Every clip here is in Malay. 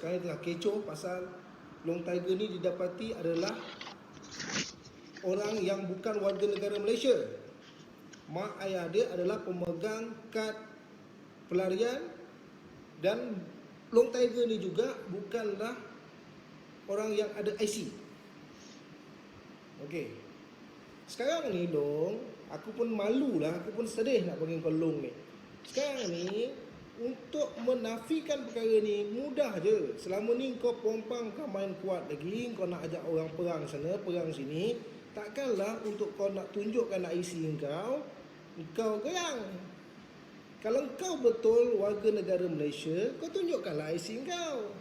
sekarang tengah kecoh pasal Long Tiger ni didapati adalah orang yang bukan warga negara Malaysia. Mak ayah dia adalah pemegang kad pelarian, dan Long Tiger ni juga bukanlah orang yang ada IC. Okey. Sekarang ni Long, aku pun malulah, aku pun sedih nak bagi kau Long ni. Sekarang ni untuk menafikan perkara ni mudah je. Selama ni kau pompang, kau main kuat lagi, kau nak ajak orang perang sana, perang sini. Takkanlah untuk kau nak tunjukkan IC kau goyang. Kalau kau betul warga negara Malaysia, kau tunjukkanlah IC kau.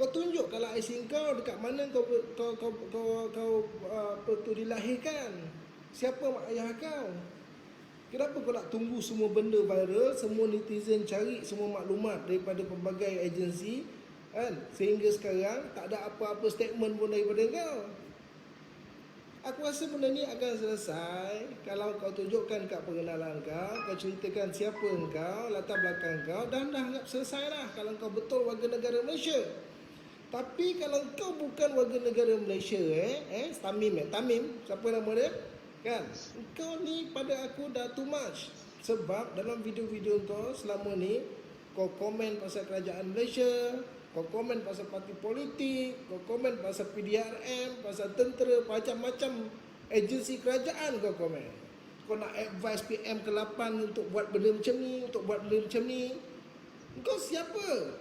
Kau tunjukkanlah IC kau dekat mana kau dilahirkan. Siapa mak ayah kau? Kenapa kau nak tunggu semua benda viral, semua netizen cari semua maklumat daripada pelbagai agensi, kan? Sehingga sekarang tak ada apa-apa statement pun daripada kau. Aku rasa benda ni akan selesai kalau kau tunjukkan kat pengenalan kau ceritakan siapa kau, latar belakang kau, dan dah selesai lah kalau kau betul warga negara Malaysia. Tapi kalau kau bukan warga negara Malaysia, Tamim, siapa nama dia? Kan? Kau ni pada aku dah too much. Sebab dalam video-video kau selama ni, kau komen pasal kerajaan Malaysia, kau komen pasal parti politik, kau komen pasal PDRM, pasal tentera, macam-macam agensi kerajaan kau komen. Kau nak advise PM ke-8 untuk buat benda macam ni, untuk buat benda macam ni. Kau siapa?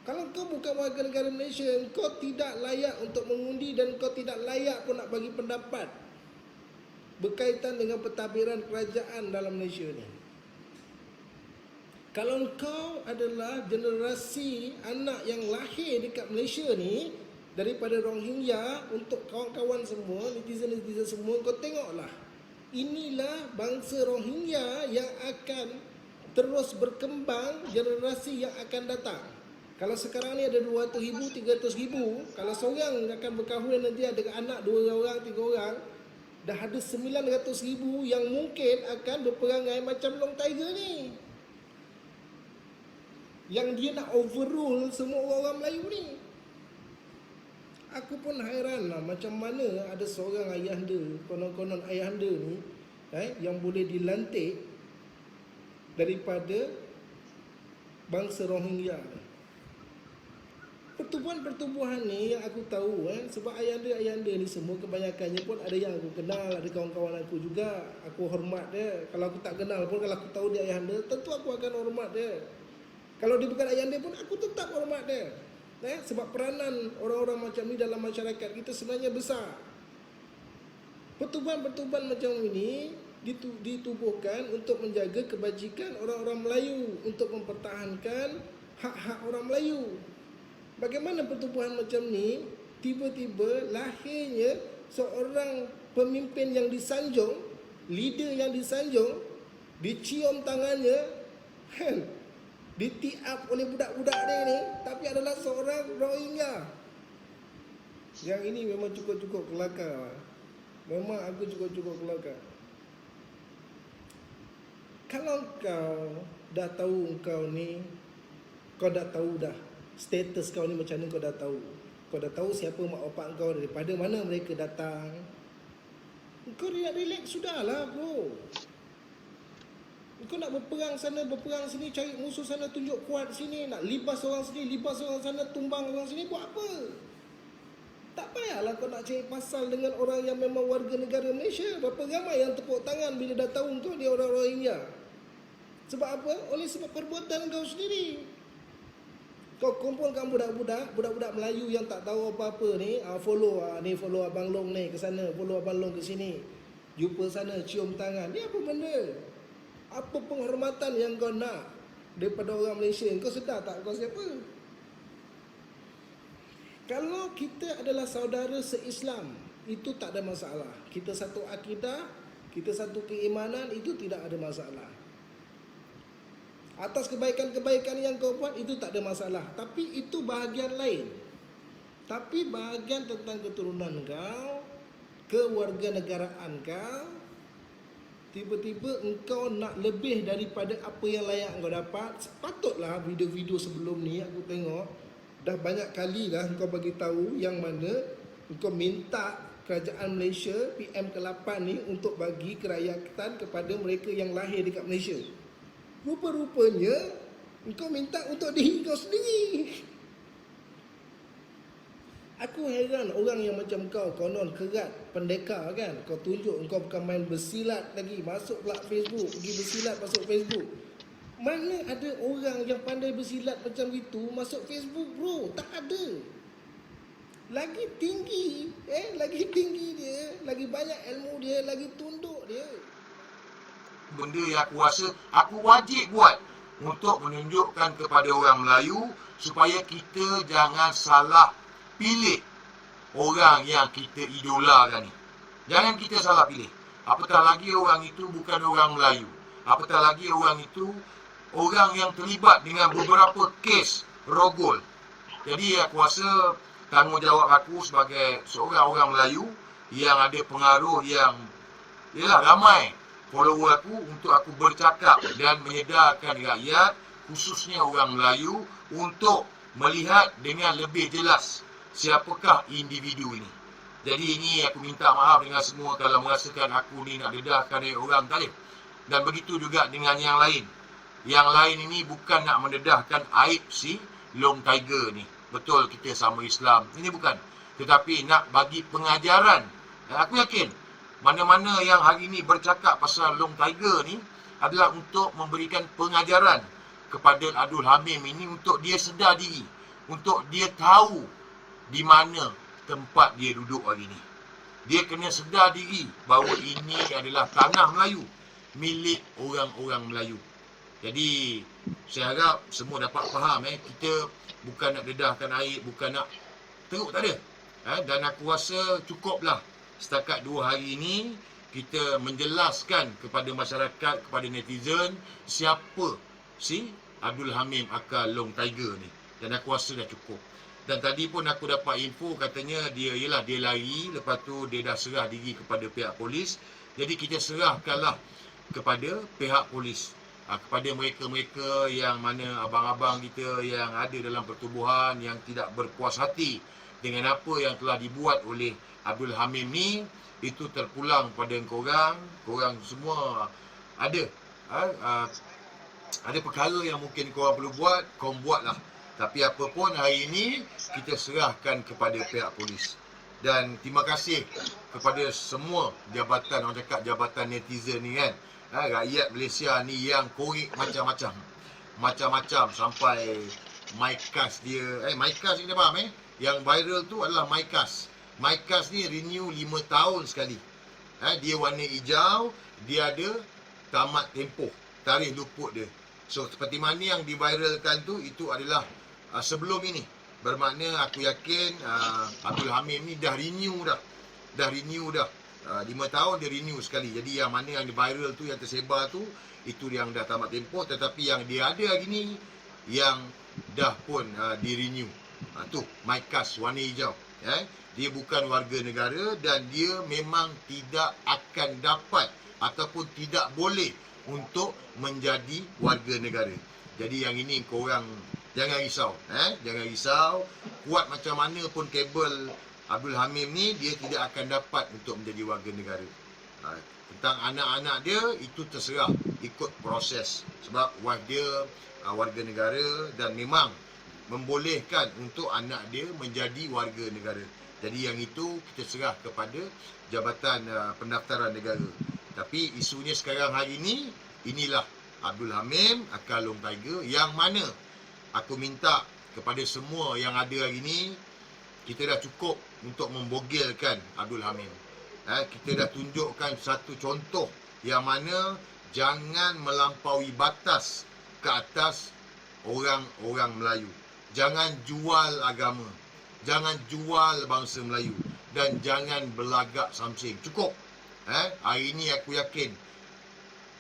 Kalau kau bukan warga negara Malaysia, kau tidak layak untuk mengundi dan kau tidak layak pun nak bagi pendapat berkaitan dengan pentadbiran kerajaan dalam Malaysia ni. Kalau kau adalah generasi anak yang lahir dekat Malaysia ni daripada Rohingya, untuk kawan-kawan semua, netizen-netizen semua, kau tengoklah. Inilah bangsa Rohingya yang akan terus berkembang, generasi yang akan datang. Kalau sekarang ni ada 200,000, 300,000, kalau seorang akan berkahwin nanti ada anak 2 orang, 3 orang, dah ada 900,000 yang mungkin akan berperangai macam Long Tiger ni. Yang dia nak overrule semua orang Melayu ni. Aku pun hairan lah macam mana ada seorang ayahanda, konon-konon ayahanda ni yang boleh dilantik daripada bangsa Rohingya ni. Pertubuhan-pertubuhan ni yang aku tahu, sebab ayahanda ni semua kebanyakannya pun ada yang aku kenal, ada kawan-kawan aku juga, aku hormat dia. Kalau aku tak kenal pun, kalau aku tahu dia ayahanda, tentu aku akan hormat dia. Kalau dia bukan ayahanda pun, aku tetap hormat dia. Sebab peranan orang-orang macam ni dalam masyarakat kita sebenarnya besar. Pertubuhan-pertubuhan macam ini ditubuhkan untuk menjaga kebajikan orang-orang Melayu, untuk mempertahankan hak-hak orang Melayu. Bagaimana pertubuhan macam ni tiba-tiba lahirnya seorang pemimpin yang disanjung, leader yang disanjung, dicium tangannya, ditiap oleh budak-budak dia ni, tapi adalah seorang Rohingya. Yang ini memang cukup-cukup kelakar. Memang aku cukup-cukup kelakar. Kalau kau dah tahu kau dah tahu dah status kau ni macam mana, kau dah tahu. Kau dah tahu siapa mak bapak kau, daripada mana mereka datang. Kau relax sudahlah bro. Kau nak berperang sana, berperang sini, cari musuh sana, tunjuk kuat sini, nak libas orang sini, libas orang sana, tumbang orang sini, buat apa? Tak payahlah kau nak cari pasal dengan orang yang memang warga negara Malaysia. Berapa ramai yang tepuk tangan bila dah tahu kau dia orang Rohingya. Sebab apa? Oleh sebab perbuatan kau sendiri. Kau kumpulkan budak-budak Melayu yang tak tahu apa-apa ni, follow Abang Long ni ke sana, follow Abang Long ke sini, jumpa sana, cium tangan. Ni apa benda? Apa penghormatan yang kau nak daripada orang Malaysia? Kau sedar tak kau siapa? Kalau kita adalah saudara se-Islam, itu tak ada masalah. Kita satu akidah, kita satu keimanan, itu tidak ada masalah. Atas kebaikan-kebaikan yang kau buat, itu tak ada masalah. Tapi itu bahagian lain. Tapi bahagian tentang keturunan kau, kewarganegaraan kau, tiba-tiba engkau nak lebih daripada apa yang layak engkau dapat. Sepatutlah video-video sebelum ni aku tengok dah banyak kali lah engkau bagi tahu yang mana engkau minta kerajaan Malaysia PM ke-8 ni untuk bagi kerakyatan kepada mereka yang lahir dekat Malaysia. Rupa-rupanya engkau minta untuk diri kau sendiri. Aku heran orang yang macam kau, konon kerat, pendekar kan. Kau tunjuk engkau bukan main bersilat lagi, masuk pula Facebook, pergi bersilat masuk Facebook. Mana ada orang yang pandai bersilat macam itu masuk Facebook bro? Tak ada. Lagi tinggi, lagi tinggi dia, lagi banyak ilmu dia, lagi tunduk dia. Benda yang aku rasa aku wajib buat untuk menunjukkan kepada orang Melayu supaya kita jangan salah pilih orang yang kita idolakan ni. Jangan kita salah pilih. Apatah lagi orang itu bukan orang Melayu. Apatah lagi orang itu orang yang terlibat dengan beberapa kes rogol. Jadi aku rasa tanggungjawab aku sebagai seorang orang Melayu yang ada pengaruh yang ramai follower aku untuk aku bercakap dan menyedarkan rakyat, khususnya orang Melayu, untuk melihat dengan lebih jelas siapakah individu ini. Jadi ini aku minta maaf dengan semua kalau merasakan aku ni nak dedahkan orang, tak boleh. Dan begitu juga dengan yang lain. Yang lain ini bukan nak mendedahkan aib si Long Tiger ni. Betul kita sama Islam. Ini bukan. Tetapi nak bagi pengajaran. Dan aku yakin mana-mana yang hari ini bercakap pasal Long Tiger ni adalah untuk memberikan pengajaran kepada Abdul Hamim ini untuk dia sedar diri. Untuk dia tahu di mana tempat dia duduk hari ini. Dia kena sedar diri bahawa ini adalah tanah Melayu, milik orang-orang Melayu. Jadi saya harap semua dapat faham, kita bukan nak dedahkan aib, bukan nak teruk, tak ada. Dan aku rasa cukuplah setakat 2 hari ini kita menjelaskan kepada masyarakat, kepada netizen siapa si Abdul Hamim aka Long Tiger ni. Dan aku rasa dah cukup. Dan tadi pun aku dapat info katanya dia lari, lepas tu dia dah serah diri kepada pihak polis. Jadi kita serahkanlah kepada pihak polis, kepada mereka-mereka yang mana abang-abang kita yang ada dalam pertubuhan yang tidak berpuas hati dengan apa yang telah dibuat oleh Abdul Hamim ni. Itu terpulang pada korang semua ada perkara yang mungkin korang perlu buat, korang buatlah. Tapi apa pun hari ini kita serahkan kepada pihak polis. Dan terima kasih kepada semua jabatan, orang cakap jabatan netizen ni kan. Rakyat Malaysia ni yang korek macam-macam. Macam-macam sampai MyCas dia. MyCas ni dah faham Yang viral tu adalah MyCas. MyCas ni renew 5 tahun sekali. Dia warna hijau, dia ada tamat tempoh, tarikh luput dia. So seperti mana yang diviralkan tu, itu adalah sebelum ini. Bermakna aku yakin Abdul Hamim ni dah renew dah. 5 tahun dia renew sekali. Jadi yang mana yang viral tu, yang tersebar tu, itu yang dah tamat tempoh. Tetapi yang dia ada hari ni, yang dah pun di-renew. Tu MyCas warna hijau. Dia bukan warga negara dan dia memang tidak akan dapat ataupun tidak boleh untuk menjadi warga negara. Jadi yang ini korang jangan risau. Jangan risau. Kuat macam mana pun kabel Abdul Hamim ni, dia tidak akan dapat untuk menjadi warga negara. Tentang anak-anak dia, itu terserah ikut proses. Sebab wife dia warga negara dan memang membolehkan untuk anak dia menjadi warga negara. Jadi yang itu kita serah kepada Jabatan Pendaftaran Negara. Tapi isunya sekarang hari ini, inilah Abdul Hamim aka Long Tiger, yang mana aku minta kepada semua yang ada hari ini, kita dah cukup untuk membogilkan Abdul Hamim. Kita dah tunjukkan satu contoh yang mana jangan melampaui batas ke atas orang-orang Melayu. Jangan jual agama, jangan jual bangsa Melayu, dan jangan berlagak samsing. Cukup. Hari ini aku yakin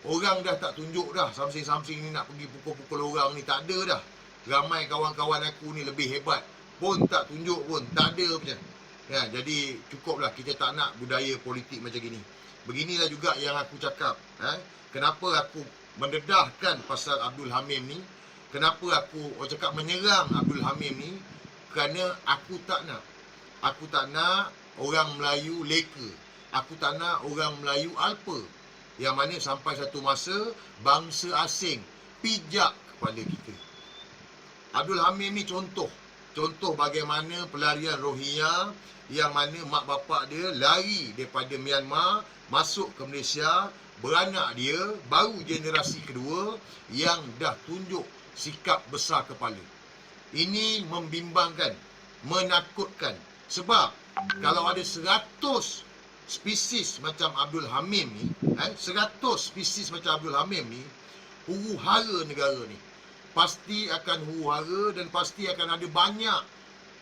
orang dah tak tunjuk dah samsing-samsing ni nak pergi pukul-pukul orang ni. Tak ada dah. Ramai kawan-kawan aku ni lebih hebat pun tak tunjuk pun. Tak ada punya. Ya, jadi cukuplah, kita tak nak budaya politik macam gini. Beginilah juga yang aku cakap. Kenapa aku mendedahkan pasal Abdul Hamim ni? Kenapa aku cakap menyerang Abdul Hamim ni? Kerana aku tak nak. Aku tak nak orang Melayu leka. Aku tak nak orang Melayu alpa. Yang mana sampai satu masa bangsa asing pijak kepada kita. Abdul Hamim ni contoh bagaimana pelarian Rohingya yang mana mak bapak dia lari daripada Myanmar masuk ke Malaysia, beranak dia baru generasi kedua yang dah tunjuk sikap besar kepala. Ini membimbangkan, menakutkan. Sebab kalau ada 100 spesies macam Abdul Hamim ni, 100 spesies macam Abdul Hamim ni, huru-hara negara ni pasti akan huru-hara dan pasti akan ada banyak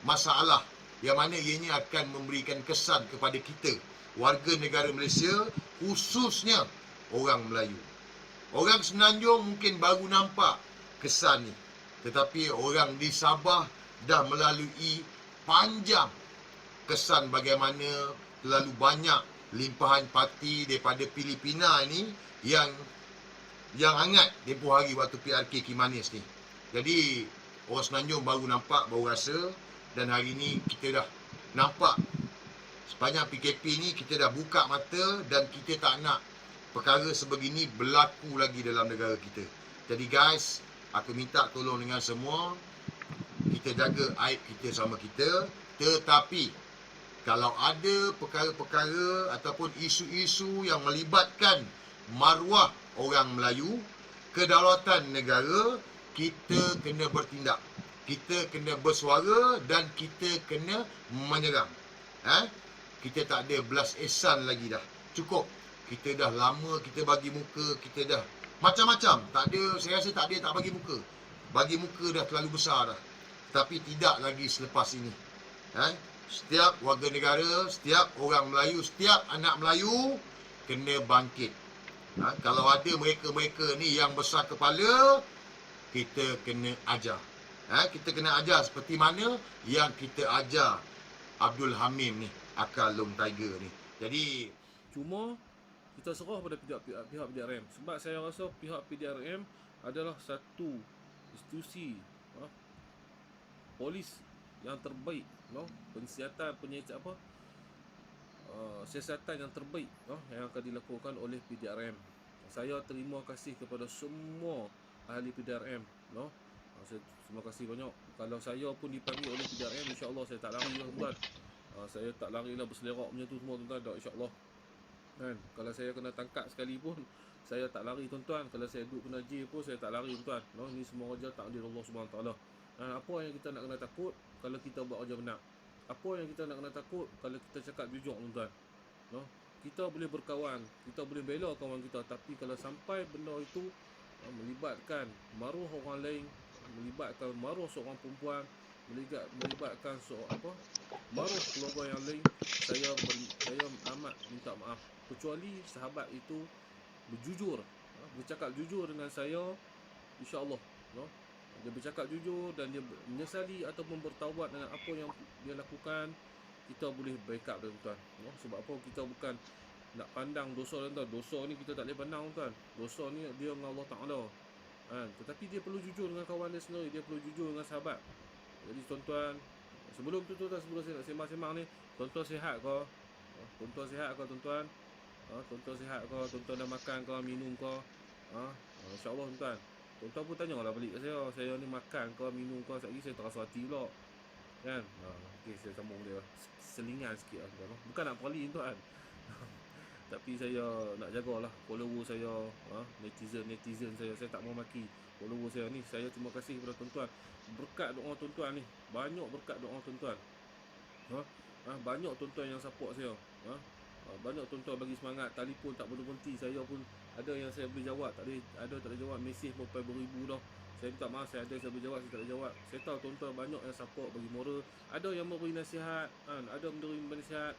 masalah yang mana ianya akan memberikan kesan kepada kita, warga negara Malaysia, khususnya orang Melayu. Orang Semenanjung mungkin baru nampak kesan ni, tetapi orang di Sabah dah melalui panjang kesan bagaimana terlalu banyak limpahan parti daripada Filipina ini yang hangat tempoh hari waktu PRK Kimanis ni. Jadi orang Semenanjung baru nampak, baru rasa, dan hari ni kita dah nampak sepanjang PKP ni kita dah buka mata dan kita tak nak perkara sebegini berlaku lagi dalam negara kita. Jadi guys, aku minta tolong dengan semua, kita jaga aib kita sama kita, tetapi kalau ada perkara-perkara ataupun isu-isu yang melibatkan maruah orang Melayu, kedaulatan negara, kita kena bertindak. Kita kena bersuara dan kita kena menyerang. Kita tak ada belas ehsan lagi dah. Cukup. Kita dah lama kita bagi muka, kita dah macam-macam. Tak ada, saya rasa tak ada tak bagi muka. Bagi muka dah terlalu besar dah. Tapi tidak lagi selepas ini. Setiap warga negara, setiap orang Melayu, setiap anak Melayu kena bangkit. Kalau ada mereka-mereka ni yang besar kepala, kita kena ajar. Kita kena ajar seperti mana yang kita ajar Abdul Hamim ni, akal long tiger ni. Jadi cuma kita serah pada pihak PDRM, sebab saya rasa pihak PDRM adalah satu institusi polis yang terbaik, siasatan yang terbaik yang akan dilakukan oleh PDRM. Saya terima kasih kepada semua ahli PDRM. Saya terima kasih banyak. Kalau saya pun dipanggil oleh PDRM, insya-Allah saya tak lari lah tuan. Saya tak lari lah berselerak macam tu semua tuan-tuan, dah insya-Allah. Kan, kalau saya kena tangkap sekali pun saya tak lari tuan-tuan. Kalau saya duduk kena jail pun saya tak lari tuan. Ini semua kerja takdir Allah Subhanahu Taala. Apa yang kita nak kena takut kalau kita buat kerja benar? Apa yang kita nak kena takut kalau kita cakap jujur tuan-tuan? Kita boleh berkawan, kita boleh bela kawan kita, tapi kalau sampai benda itu melibatkan maruah orang lain, melibatkan maruah seorang perempuan, melibatkan maruah keluarga yang lain, saya amat minta maaf. Kecuali sahabat itu berjujur, bercakap jujur dengan saya, insya-Allah, dia bercakap jujur dan dia menyesali ataupun bertaubat dengan apa yang dia lakukan, kita boleh backup dia tuan. Sebab apa? Kita bukan nak pandang dosa tuan. Dosa ni kita tak boleh pandang tuan. Dosa ni dia dengan Allah Taala. Tetapi dia perlu jujur dengan kawan dia sendiri, dia perlu jujur dengan sahabat. Jadi tuan-tuan, sebelum saya nak sembang-sembang ni, tuan-tuan sihat ke? Tuan-tuan sihat ke tuan-tuan? Tuan-tuan sihat ke? Tuan-tuan dah makan ke, minum ke? Insya-Allah tuan-tuan. Tuan-tuan pun tanyalah balik ke saya ni makan ke, minum ke, sekali saya terasa hati pula. Kan? Okey, saya sambung dia. Selingan sikit lah tuan. Bukan nak poli tuan. Tapi saya nak jagalah follower saya, netizen saya tak mau maki follower saya ni. Saya terima kasih kepada tuan-tuan. Berkat doa tuan-tuan ni, banyak berkat doa tuan-tuan. Banyak tuan-tuan yang support saya. Banyak tuan-tuan bagi semangat, telefon tak berhenti. Saya pun ada yang saya boleh jawab, tak boleh jawab, mesej sampai beribu dah. Saya minta maaf, saya boleh jawab, saya tak boleh jawab. Saya tahu tuan-tuan banyak yang support, bagi moral. Ada yang memberi nasihat, ada memberi nasihat,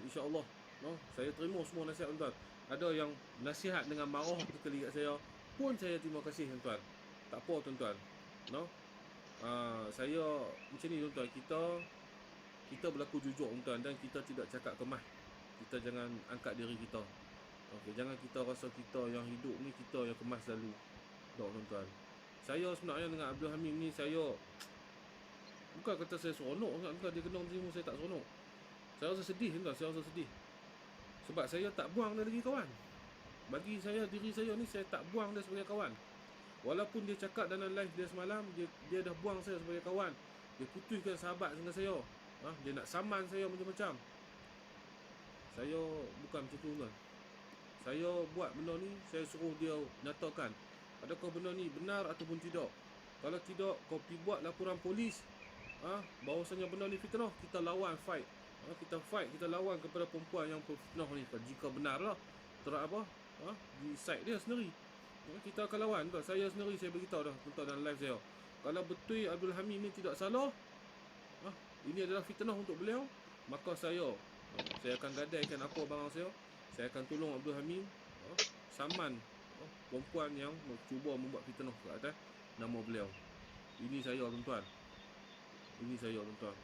insya-Allah. Saya terima semua nasihat tuan-tuan. Ada yang nasihat dengan marah sekali kat saya, pun saya terima kasih tuan-tuan. Tak apa tuan-tuan. Saya macam ni tuan-tuan, kita berlaku jujur tuan, dan kita tidak cakap kemah. Kita jangan angkat diri kita. Okey, jangan kita rasa kita yang hidup ni kita yang kemas selalu. Tak tuan-tuan. Saya sebenarnya dengan Abdul Hamim ni, saya bukan kata saya seronok sangat dia kena terima saya tak seronok. Saya rasa sedih tuan, saya rasa sedih. Sebab saya tak buang dia lagi kawan. Bagi saya, diri saya ni saya tak buang dia sebagai kawan. Walaupun dia cakap dalam live dia semalam, dia dah buang saya sebagai kawan. Dia putuskan sahabat dengan saya. Dia nak saman saya macam-macam. Saya bukan macam tu tuan. Saya buat benda ni, saya suruh dia nyatakan adakah benda ni benar ataupun tidak. Kalau tidak, kau pergi buat laporan polis. Bahawasanya benda ni fitnah, kita lawan, fight. Kita fight, kita lawan kepada perempuan yang fitnah ni. Jika benar lah, terang apa? Di side dia sendiri. Kita akan lawan tuan. Saya sendiri saya beritahu dah tuan dalam live saya. Kalau betul Abdul Hamid ni tidak salah, ini adalah fitnah untuk beliau, maka saya akan gadaikan apa barang saya akan tolong Abdul Hamid saman perempuan yang cuba membuat fitnah ke atas nama beliau. Ini saya tuan-tuan. Ini saya tuan-tuan.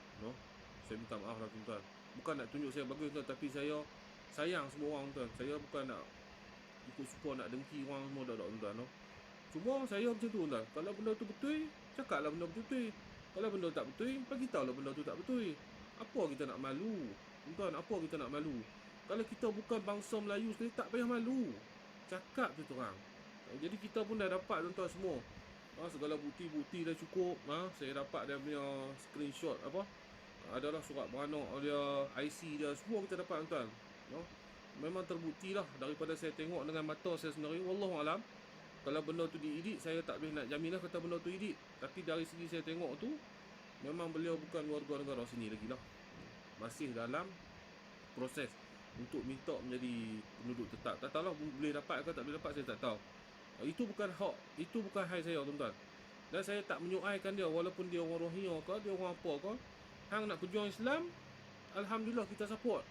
Saya minta maaf lah tuan-tuan. Bukan nak tunjuk saya bagus tuan, tapi saya sayang semua orang tuan. Saya bukan nak ikut suka nak dengki orang semua tak tuan-tuan. Cuma saya macam tu tuan. Kalau benda tu betul, cakaplah benda betul. Kalau benda tak betul, bagi tahulah benda tu tak betul. Apa kita nak malu? Tuan-tuan, apa kita nak malu? Kalau kita bukan bangsa Melayu sekali, tak payah malu. Cakap tu terang. Jadi kita pun dah dapat tuan-tuan semua. Segala bukti-bukti dah cukup. Saya dapat dia punya screenshot adalah surat beranak dia, IC dia, semua kita dapat tuan-tuan. Memang terbukti lah daripada saya tengok dengan mata saya sendiri. Wallahualam, kalau benda tu diedit, saya tak boleh nak jamin lah kata benda tu edit. Tapi dari segi saya tengok tu, memang beliau bukan warga negara sini lagi lah. Masih dalam proses untuk minta menjadi penduduk tetap. Tak tahulah boleh dapat ke tak boleh dapat, saya tak tahu. Itu bukan hak, itu bukan hak saya tuan-tuan. Dan saya tak menyuaikan dia, walaupun dia orang Rohingya ke, dia orang apa ke. Hang nak berjuang Islam, alhamdulillah kita support.